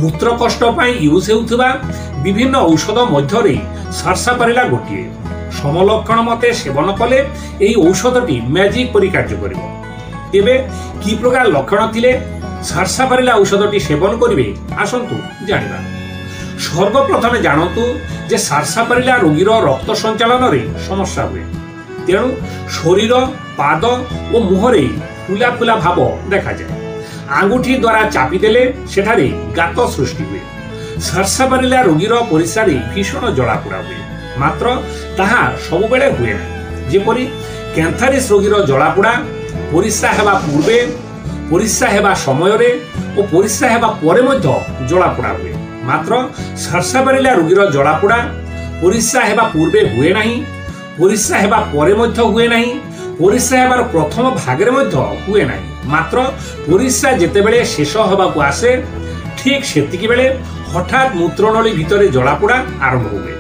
मूत्रकष्ट use होउथिबा विभिन्न औषध मध्यरे सारसापारिला गोटे समलक्षण मते सेवन कले एही औषधटी मैजिक परि कार्य करिवो। तेबे की प्रकार लक्षण थिले सारसापारिला औषधटी सेवन करिवे आसंतु जानिबा। सर्वप्रथम जानतु जे सारसापारिला रोगीर रक्त संचालन रे समस्या हुए, तेणु शरीर पाद और मुहरे फुला फुला भाव देखा जाए। आंगुठी द्वारा चापी देले सेठारे गात सृष्टि हुए। सारसापारिला रोगीर परिस्रारे भीषण जलापोड़ा हुए, मात्र ताहा सबुबेले हुए ना। जेपरि कैंथारिस रोगीर जलापोड़ा परिस्रा हेबा पूर्वे, परिस्रा हेबा समयरे और परिस्रा हेबा परे मध्य जलापोड़ा हुए, मात्र सारसापारिला रोगीर जलापोड़ा परिस्रा हेबा पूर्वे हुए नाही, परिस्रा हेबा परे मध्य हुए नाही, परिस्रा हेबार प्रथम भागरे मध्य हुए नाही। मात्र परिस्रा जेतेबेले शेष होबाकू आसे ठीक सेतिकी बेले हठात मूत्रनली भितरे जलापोड़ा आरंभ हुए।